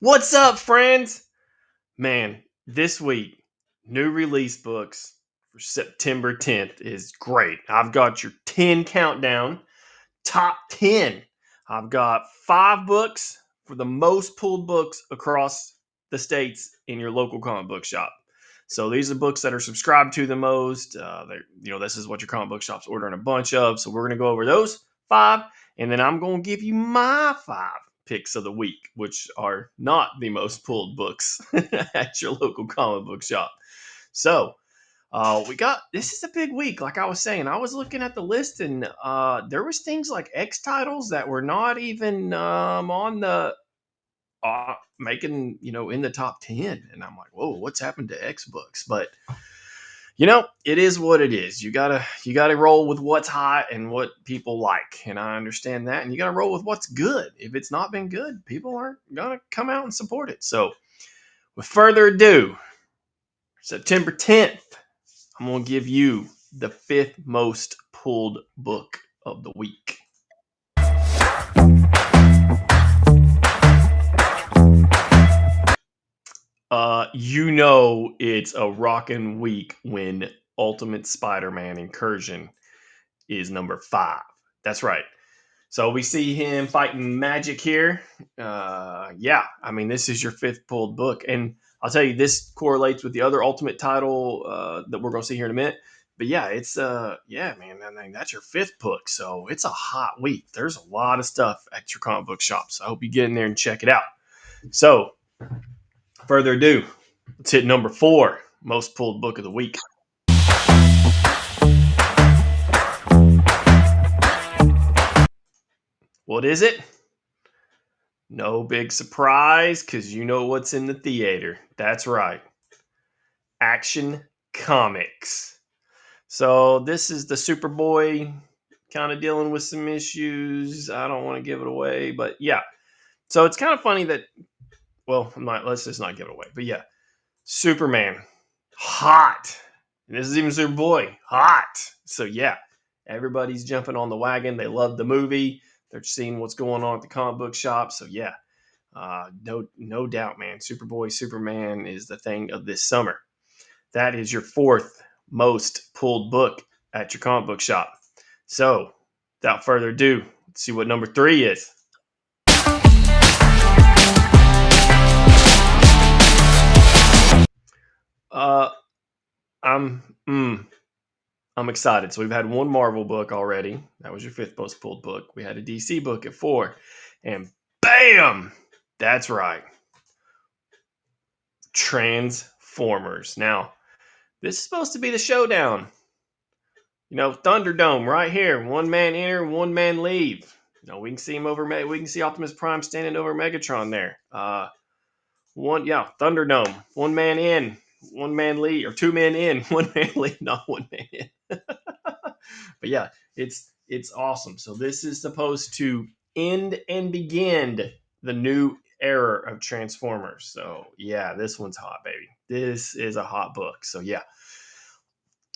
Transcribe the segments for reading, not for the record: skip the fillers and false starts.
What's up, friends? Man, this week, new release books for September 10th is great. I've got your 10 countdown, top 10. I've got 5 books for the most pulled books across the states in your local comic book shop. So these are books that are subscribed to the most. This is what your comic book shop's ordering a bunch of. So we're going to go over those 5, and then I'm going to give you my 5 picks of the week, which are not the most pulled books at your local comic book shop. So we got this is a big week. Like I was saying, I was looking at the list, and there was things like X titles that were not even on the making in the top 10, and I'm like, whoa, what's happened to X books? But it is what it is. You gotta roll with what's hot and what people like, and I understand that. And you gotta roll with what's good. If it's not been good, people aren't gonna come out and support it. So with further ado, September 10th, I'm going to give you the 5th most pulled book of the week. It's a rockin' week when Ultimate Spider-Man Incursion is number 5. That's right. So we see him fighting magic here. This is your 5th pulled book. And I'll tell you, this correlates with the other Ultimate title that we're going to see here in a minute. But yeah, it's man. I mean, that's your 5th book, so it's a hot week. There's a lot of stuff at your comic book shops. I hope you get in there and check it out. So, further ado, let's hit number 4, most pulled book of the week. What is it? No big surprise, because you know what's in the theater. That's right. Action Comics. So this is the Superboy kind of dealing with some issues. I don't want to give it away, but yeah. So it's kind of funny that, let's just not give it away. But yeah, Superman, hot. And this is even Superboy, hot. So yeah, everybody's jumping on the wagon. They love the movie. They're seeing what's going on at the comic book shop. So yeah, no doubt, man. Superboy, Superman is the thing of this summer. That is your 4th most pulled book at your comic book shop. So, without further ado, let's see what number 3 is. I'm excited. So we've had one Marvel book already. That was your 5th most pulled book. We had a DC book at 4, and bam, that's right, Transformers. Now, this is supposed to be the showdown. Thunderdome right here. One man enter, one man leave. We can see him over. We can see Optimus Prime standing over Megatron there. Thunderdome. One man in, one man leave, or 2 men in, 1 man leave, not 1 man in. But yeah, it's awesome. So this is supposed to end and begin the new era of Transformers. So yeah, this one's hot, baby. This is a hot book. So yeah.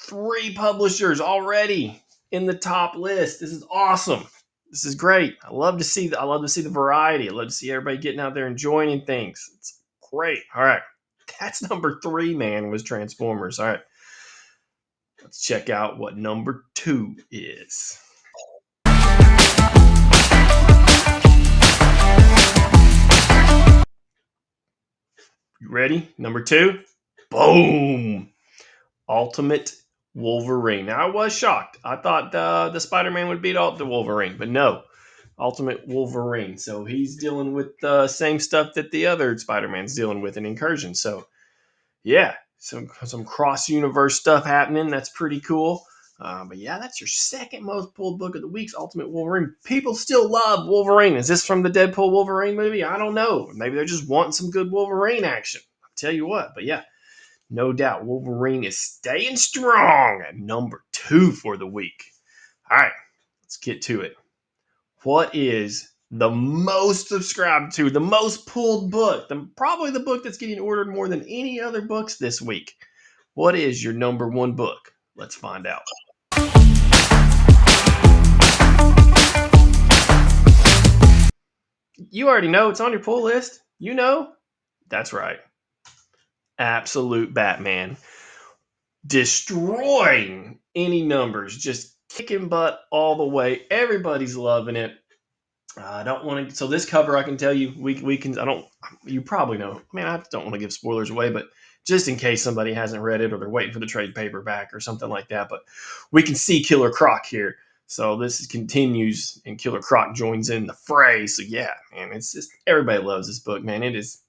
3 publishers already in the top list. This is awesome. This is great. I love to see the variety. I love to see everybody getting out there and joining things. It's great. All right. That's number 3, man, was Transformers. All right. Let's check out what number 2 is. You ready? Number 2? Boom. Ultimate Wolverine. Now, I was shocked. I thought the Spider-Man would beat out the Wolverine, but no. Ultimate Wolverine. So he's dealing with the same stuff that the other Spider-Man's dealing with in Incursion. So yeah, some cross-universe stuff happening. That's pretty cool. But yeah, that's your 2nd most pulled book of the week's Ultimate Wolverine. People still love Wolverine. Is this from the Deadpool Wolverine movie? I don't know. Maybe they're just wanting some good Wolverine action. I'll tell you what. But yeah, no doubt Wolverine is staying strong at number 2 for the week. All right, let's get to it. What is the most subscribed to, the most pulled book, probably the book that's getting ordered more than any other books this week? What is your number 1 book? Let's find out. You already know. It's on your pull list. You know. That's right. Absolute Batman. Destroying any numbers, just kicking butt all the way. Everybody's loving it. I don't want to. So this cover, I can tell you, we can. I don't. You probably know. I mean, I don't want to give spoilers away, but just in case somebody hasn't read it or they're waiting for the trade paperback or something like that. But we can see Killer Croc here. So this continues, and Killer Croc joins in the fray. So yeah, man, it's just everybody loves this book, man. It is.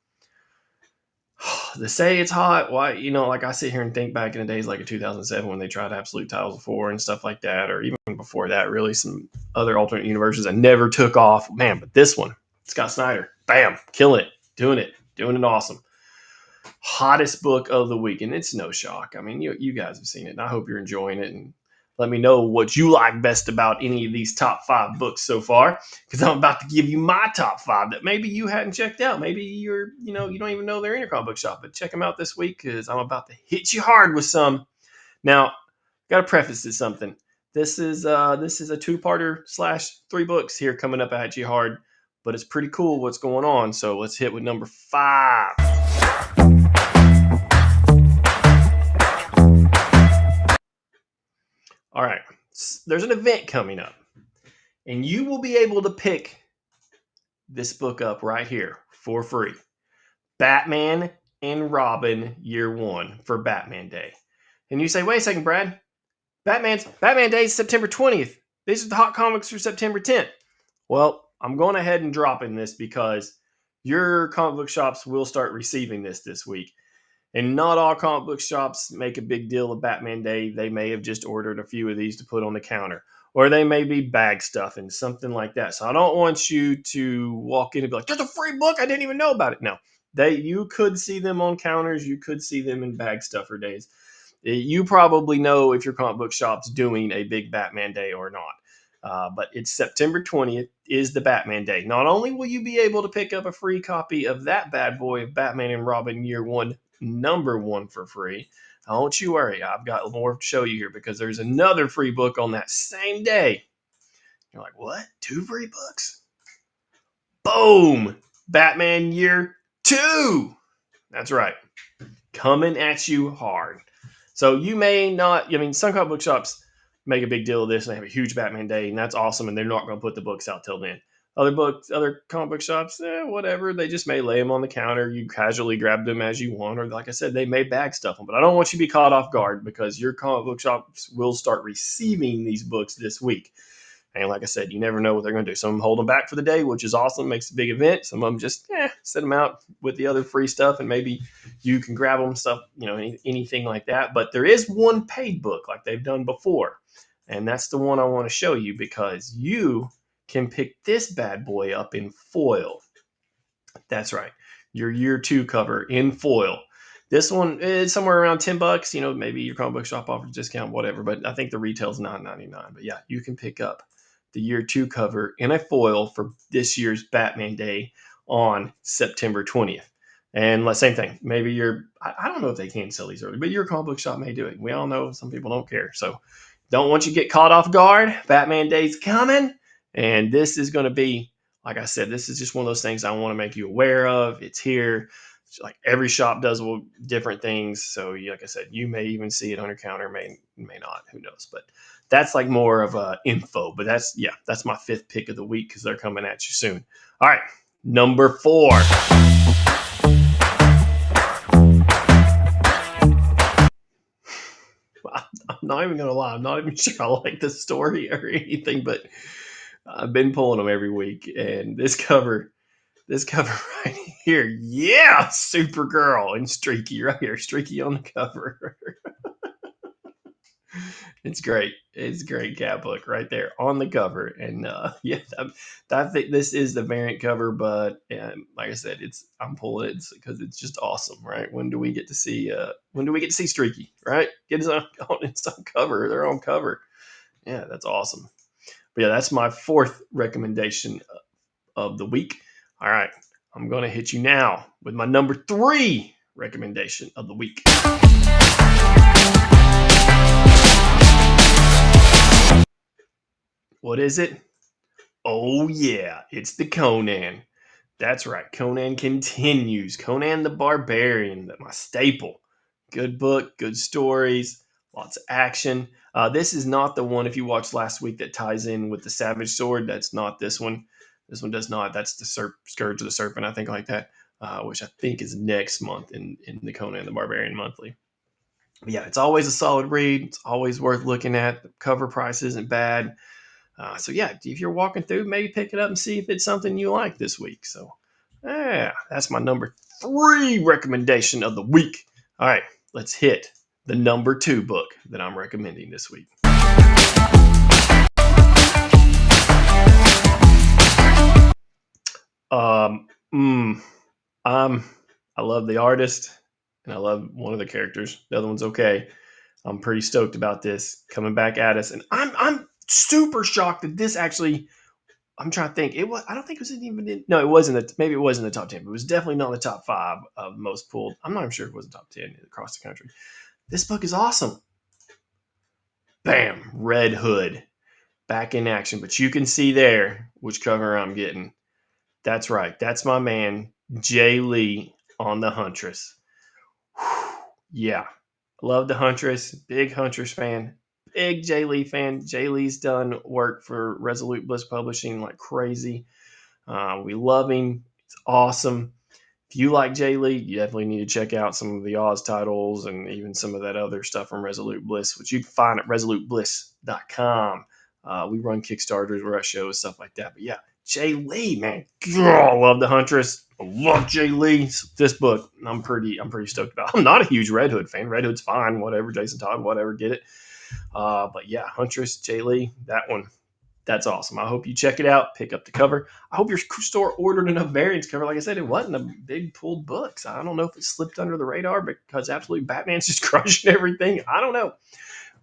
To say it's hot, why, like I sit here and think back in the days like in 2007 when they tried Absolute Titles of 4 and stuff like that, or even before that, really some other alternate universes that never took off. Man, but this one, Scott Snyder, bam, killing it, doing it awesome. Hottest book of the week, and it's no shock. I mean, you guys have seen it, and I hope you're enjoying it. And let me know what you like best about any of these top 5 books so far, because I'm about to give you my top 5 that maybe you hadn't checked out. Maybe you don't even know they're in your comic book shop, but check them out this week because I'm about to hit you hard with some. Now, got to preface this something. This is a 2-parter / 3 books here coming up at you hard, but it's pretty cool what's going on. So let's hit with number 5. All right, there's an event coming up, and you will be able to pick this book up right here for free. Batman and Robin Year 1 for Batman Day. And you say, wait a second, Brad. Batman Day is September 20th. These are the hot comics for September 10th. Well, I'm going ahead and dropping this because your comic book shops will start receiving this week. And not all comic book shops make a big deal of Batman Day. They may have just ordered a few of these to put on the counter. Or they may be bag stuffing, something like that. So I don't want you to walk in and be like, there's a free book. I didn't even know about it. No, you could see them on counters. You could see them in bag stuffer days. You probably know if your comic book shop's doing a big Batman Day or not. But it's September 20th is the Batman Day. Not only will you be able to pick up a free copy of that bad boy of Batman and Robin Year 1, number 1 for free. Don't you worry. I've got more to show you here because there's another free book on that same day. You're like, what? 2 free books? Boom! Batman Year 2! That's right. Coming at you hard. So you may not, some comic book shops make a big deal of this and they have a huge Batman Day, and that's awesome, and they're not going to put the books out till then. Other comic book shops, whatever. They just may lay them on the counter. You casually grab them as you want, or like I said, they may bag stuff them. But I don't want you to be caught off guard because your comic book shops will start receiving these books this week. And like I said, you never know what they're going to do. Some of them hold them back for the day, which is awesome, makes a big event. Some of them just set them out with the other free stuff, and maybe you can grab them stuff, anything like that. But there is one paid book like they've done before, and that's the one I want to show you because you can pick this bad boy up in foil. That's right, your Year 2 cover in foil. This one is somewhere around $10. Maybe your comic book shop offers a discount, whatever. But I think the retail's $9.99. But yeah, you can pick up the Year 2 cover in a foil for this year's Batman Day on September 20th. And same thing. Maybe I don't know if they can sell these early, but your comic book shop may do it. We all know some people don't care. So don't want you to get caught off guard. Batman Day's coming. And this is going to be, like I said, this is just one of those things I want to make you aware of. It's here. Like every shop does different things. So like I said, you may even see it on your counter, may not, who knows. But that's like more of a info. But that's my 5th pick of the week because they're coming at you soon. All right, number 4. I'm not even going to lie. I'm not even sure I like the story or anything, but I've been pulling them every week. And this cover right here, yeah, Supergirl and Streaky right here, Streaky on the cover. It's great. It's a great cat book right there on the cover, and I think this is the variant cover. But like I said, I'm pulling it because it's just awesome, right? When do we get to see Streaky, right? Get his own cover, their own cover. Yeah, that's awesome. But yeah, that's my 4th recommendation of the week. All right, I'm going to hit you now with my number 3 recommendation of the week. What is it? Oh, yeah, it's the Conan. That's right. Conan continues. Conan the Barbarian, my staple. Good book, good stories, lots of action. This is not the one, if you watched last week, that ties in with the Savage Sword. That's not this one. This one does not. That's the Scourge of the Serpent, I think, like that, which I think is next month in the Conan the Barbarian monthly. But yeah, it's always a solid read. It's always worth looking at. The cover price isn't bad. So yeah, if you're walking through, maybe pick it up and see if it's something you like this week. So yeah, that's my number 3 recommendation of the week. All right, let's hit the number 2 book that I'm recommending this week. Um, mm, I love the artist and I love one of the characters. The other one's okay. I'm pretty stoked about this coming back at us, and I'm super shocked that this actually. I'm trying to think. It was. I don't think it was even in. No, it wasn't. Maybe it was in the top 10. But it was definitely not in the top 5 of most pulled. I'm not even sure it was the top 10 across the country. This book is awesome. Bam, Red Hood back in action. But you can see there which cover I'm getting. That's right. That's my man Jay Lee on the Huntress. Whew. Yeah, love the Huntress. Big Huntress fan. Big Jay Lee fan. Jay Lee's done work for Resolute Bliss Publishing like crazy. We love him. It's awesome. If you like Jay Lee, you definitely need to check out some of the Oz titles and even some of that other stuff from Resolute Bliss, which you can find at resolutebliss.com. We run Kickstarters where I show stuff like that. But yeah, Jay Lee, man, I love the Huntress. I love Jay Lee. So this book, I'm pretty stoked about. I'm not a huge Red Hood fan. Red Hood's fine, whatever. Jason Todd, whatever, get it. But yeah, Huntress, Jay Lee, that one, that's awesome. I hope you check it out. Pick up the cover. I hope your store ordered enough variants cover. Like I said, it wasn't a big pulled book. So I don't know if it slipped under the radar because absolutely Batman's just crushing everything. I don't know.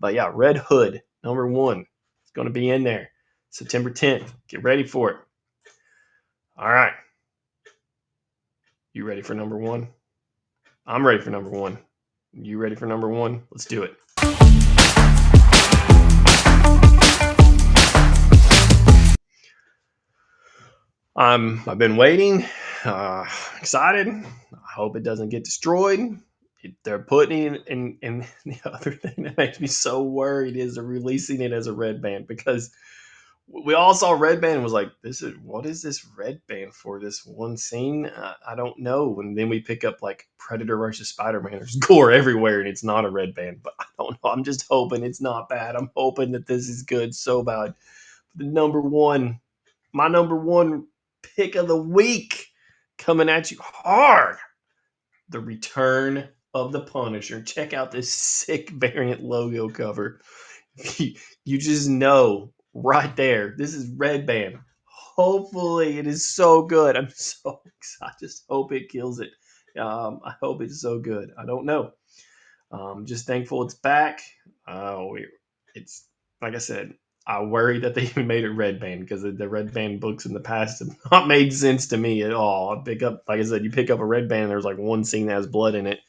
But yeah, Red Hood, number 1. It's going to be in there September 10th. Get ready for it. All right. You ready for number 1? I'm ready for number 1. You ready for number 1? Let's do it. I've been waiting, excited. I hope it doesn't get destroyed. They're putting it in. The other thing that makes me so worried is they're releasing it as a red band, because we all saw red band and was like, what is this red band for this one scene? I don't know. And then we pick up like Predator versus Spider-Man. There's gore everywhere and it's not a red band, but I don't know. I'm just hoping it's not bad. I'm hoping that this is good so bad. The my number 1 pick of the week, coming at you hard. The Return of the Punisher. Check out this sick variant logo cover. You just know right there. This is Red Band. Hopefully, it is so good. I'm so excited. I just hope it kills it. I hope it's so good. I don't know. Just thankful it's back. It's like I said, I worry that they even made it red band, because the red band books in the past have not made sense to me at all. I pick up, like I said, you pick up a red band, and there's like one scene that has blood in it.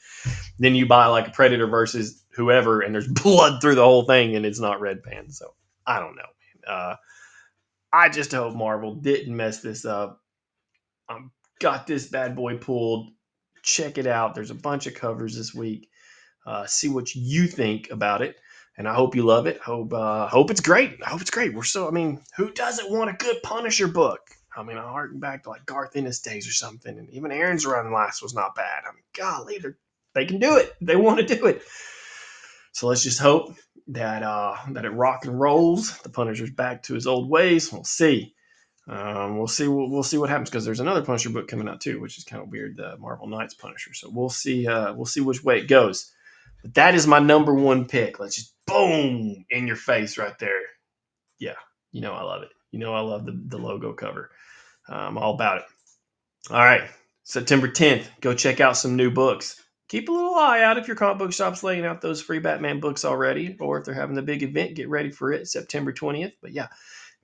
Then you buy like a Predator versus whoever, and there's blood through the whole thing, and it's not red band. So I don't know. I just hope Marvel didn't mess this up. Got this bad boy pulled. Check it out. There's a bunch of covers this week. See what you think about it, and I hope you love it. Hope it's great. I hope it's great. Who doesn't want a good Punisher book? I harken back to like Garth Ennis days or something, and even Aaron's run last was not bad. Golly, they can do it. They want to do it. So let's just hope that it rock and rolls. The Punisher's back to his old ways. We'll see. We'll see. We'll see what happens, because there's another Punisher book coming out too, which is kind of weird. The Marvel Knights Punisher. So we'll see. We'll see which way it goes. But that is my number 1 pick. Let's just boom in your face right there. Yeah, I love it. I love the logo cover. I'm all about it. All right, September 10th. Go check out some new books. Keep a little eye out if your comic book shop's laying out those free Batman books already, or if they're having the big event, get ready for it, September 20th. But yeah,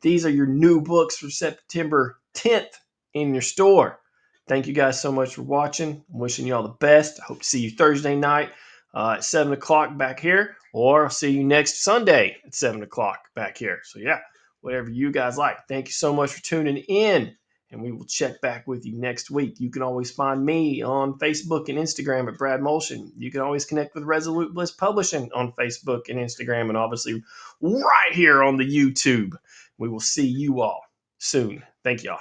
these are your new books for September 10th in your store. Thank you guys so much for watching. I'm wishing you all the best. I hope to see you Thursday night at 7 o'clock back here, or I'll see you next Sunday at 7 o'clock back here. So yeah, whatever you guys like. Thank you so much for tuning in, and we will check back with you next week. You can always find me on Facebook and Instagram at Brad Molson. You can always connect with Resolute Bliss Publishing on Facebook and Instagram, and obviously right here on the YouTube. We will see you all soon. Thank y'all.